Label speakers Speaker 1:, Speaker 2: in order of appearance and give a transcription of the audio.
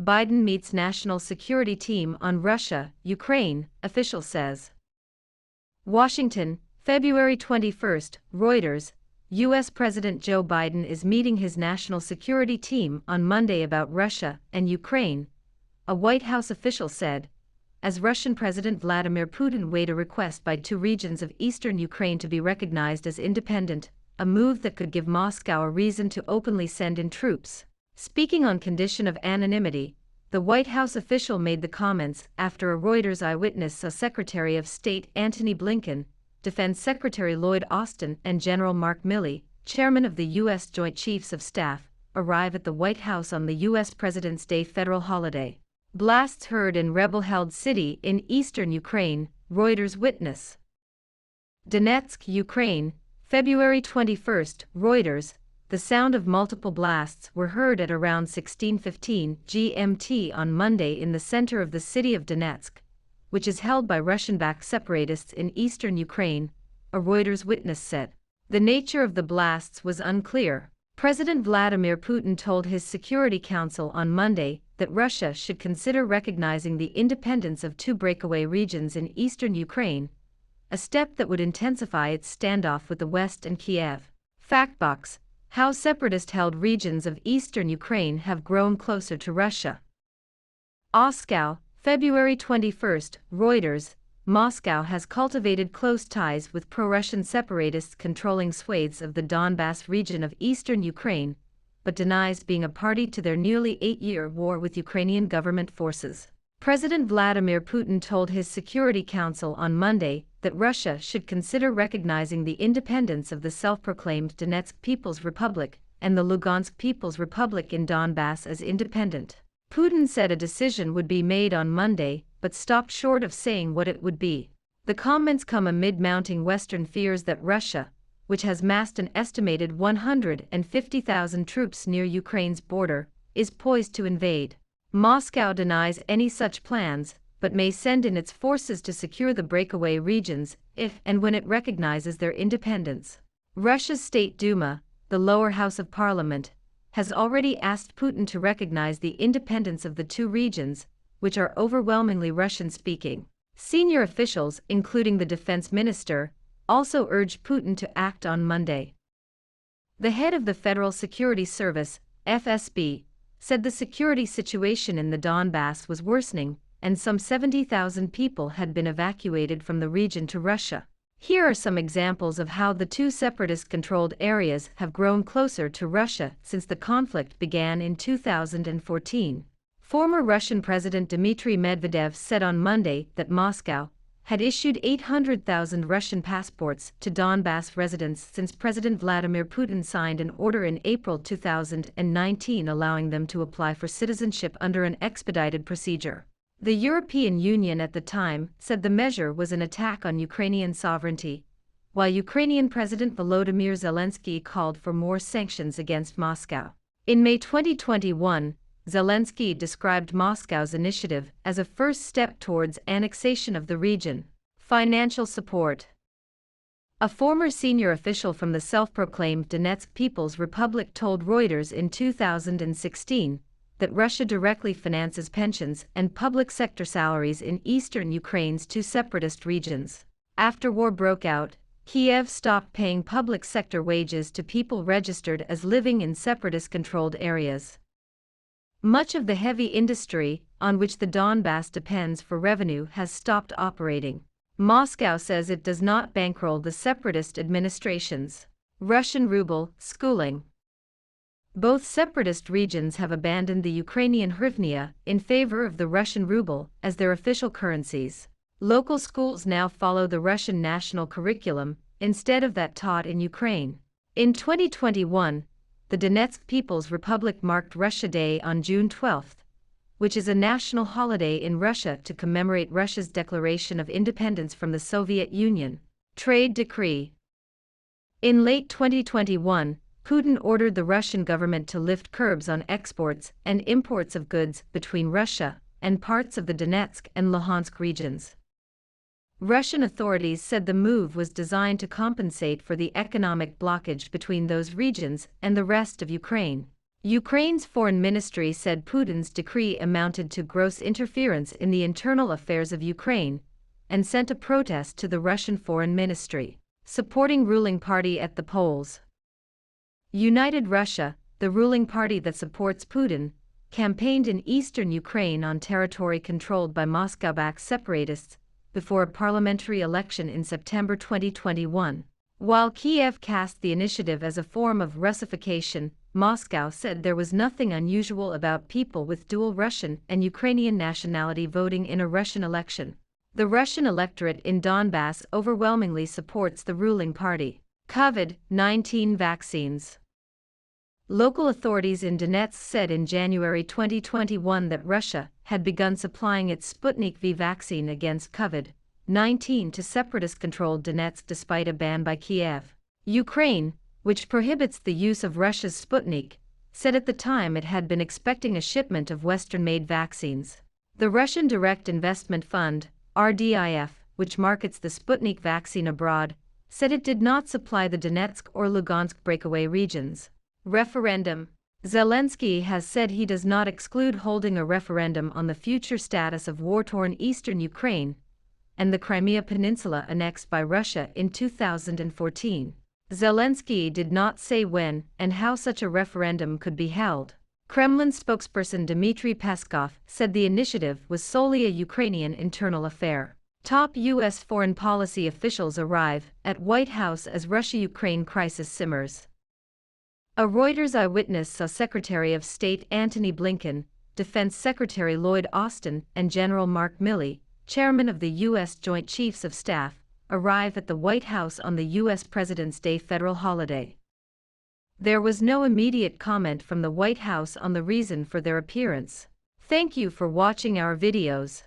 Speaker 1: Biden meets national security team on Russia, Ukraine, official says. Washington, February 21, Reuters. U.S. President Joe Biden is meeting his national security team on Monday about Russia and Ukraine, a White House official said, as Russian President Vladimir Putin weighed a request by two regions of eastern Ukraine to be recognized as independent, a move that could give Moscow a reason to openly send in troops. Speaking on condition of anonymity, the White House official made the comments after a Reuters eyewitness saw Secretary of State Antony Blinken, Defense Secretary Lloyd Austin and General Mark Milley, chairman of the U.S. Joint Chiefs of Staff, arrive at the White House on the U.S. President's Day federal holiday. Blasts heard in rebel-held city in eastern Ukraine, Reuters witness. Donetsk, Ukraine, February 21, Reuters. The sound of multiple blasts were heard at around 16:15 GMT on Monday in the center of the city of Donetsk, which is held by Russian-backed separatists in eastern Ukraine, a Reuters witness said. The nature of the blasts was unclear. President Vladimir Putin told his Security Council on Monday that Russia should consider recognizing the independence of two breakaway regions in eastern Ukraine, a step that would intensify its standoff with the West and Kiev. Factbox: how separatist-held regions of eastern Ukraine have grown closer to Russia. Moscow, February 21, Reuters. Moscow has cultivated close ties with pro-Russian separatists controlling swathes of the Donbass region of eastern Ukraine, but denies being a party to their nearly 8-year war with Ukrainian government forces. President Vladimir Putin told his Security Council on Monday that Russia should consider recognizing the independence of the self-proclaimed Donetsk People's Republic and the Lugansk People's Republic in Donbass as independent. Putin said a decision would be made on Monday, but stopped short of saying what it would be. The comments come amid mounting Western fears that Russia, which has massed an estimated 150,000 troops near Ukraine's border, is poised to invade. Moscow denies any such plans, but may send in its forces to secure the breakaway regions if and when it recognizes their independence. Russia's State Duma, the lower house of parliament, has already asked Putin to recognize the independence of the two regions, which are overwhelmingly Russian-speaking. Senior officials, including the defense minister, also urged Putin to act on Monday. The head of the Federal Security Service, FSB, said the security situation in the Donbass was worsening, and some 70,000 people had been evacuated from the region to Russia. Here are some examples of how the two separatist-controlled areas have grown closer to Russia since the conflict began in 2014. Former Russian President Dmitry Medvedev said on Monday that Moscow had issued 800,000 Russian passports to Donbass residents since President Vladimir Putin signed an order in April 2019 allowing them to apply for citizenship under an expedited procedure. The European Union at the time said the measure was an attack on Ukrainian sovereignty, while Ukrainian President Volodymyr Zelensky called for more sanctions against Moscow. In May 2021, Zelensky described Moscow's initiative as a first step towards annexation of the region. Financial support. A former senior official from the self-proclaimed Donetsk People's Republic told Reuters in 2016 that Russia directly finances pensions and public sector salaries in eastern Ukraine's two separatist regions. After war broke out, Kiev stopped paying public sector wages to people registered as living in separatist-controlled areas. Much of the heavy industry, on which the Donbass depends for revenue, has stopped operating. Moscow says it does not bankroll the separatist administrations. Russian ruble, schooling. Both separatist regions have abandoned the Ukrainian hryvnia in favor of the Russian ruble as their official currencies. Local schools now follow the Russian national curriculum instead of that taught in Ukraine. In 2021, the Donetsk People's Republic marked Russia Day on June 12, which is a national holiday in Russia to commemorate Russia's declaration of independence from the Soviet Union. Trade decree. In late 2021, Putin ordered the Russian government to lift curbs on exports and imports of goods between Russia and parts of the Donetsk and Luhansk regions. Russian authorities said the move was designed to compensate for the economic blockage between those regions and the rest of Ukraine. Ukraine's foreign ministry said Putin's decree amounted to gross interference in the internal affairs of Ukraine, and sent a protest to the Russian foreign ministry, supporting ruling party at the polls. United Russia, the ruling party that supports Putin, campaigned in eastern Ukraine on territory controlled by Moscow-backed separatists before a parliamentary election in September 2021. While Kiev cast the initiative as a form of Russification, Moscow said there was nothing unusual about people with dual Russian and Ukrainian nationality voting in a Russian election. The Russian electorate in Donbass overwhelmingly supports the ruling party. COVID-19 vaccines. Local authorities in Donetsk said in January 2021 that Russia had begun supplying its Sputnik V vaccine against COVID-19 to separatist-controlled Donetsk despite a ban by Kiev. Ukraine, which prohibits the use of Russia's Sputnik, said at the time it had been expecting a shipment of Western-made vaccines. The Russian Direct Investment Fund, RDIF, which markets the Sputnik vaccine abroad, said it did not supply the Donetsk or Lugansk breakaway regions. Referendum. Zelensky has said he does not exclude holding a referendum on the future status of war-torn eastern Ukraine and the Crimea Peninsula annexed by Russia in 2014. Zelensky did not say when and how such a referendum could be held. Kremlin spokesperson Dmitry Peskov said the initiative was solely a Ukrainian internal affair. Top U.S. foreign policy officials arrive at White House as Russia-Ukraine crisis simmers. A Reuters eyewitness saw Secretary of State Antony Blinken, Defense Secretary Lloyd Austin, and General Mark Milley, chairman of the U.S. Joint Chiefs of Staff, arrive at the White House on the U.S. President's Day federal holiday. There was no immediate comment from the White House on the reason for their appearance. Thank you for watching our videos.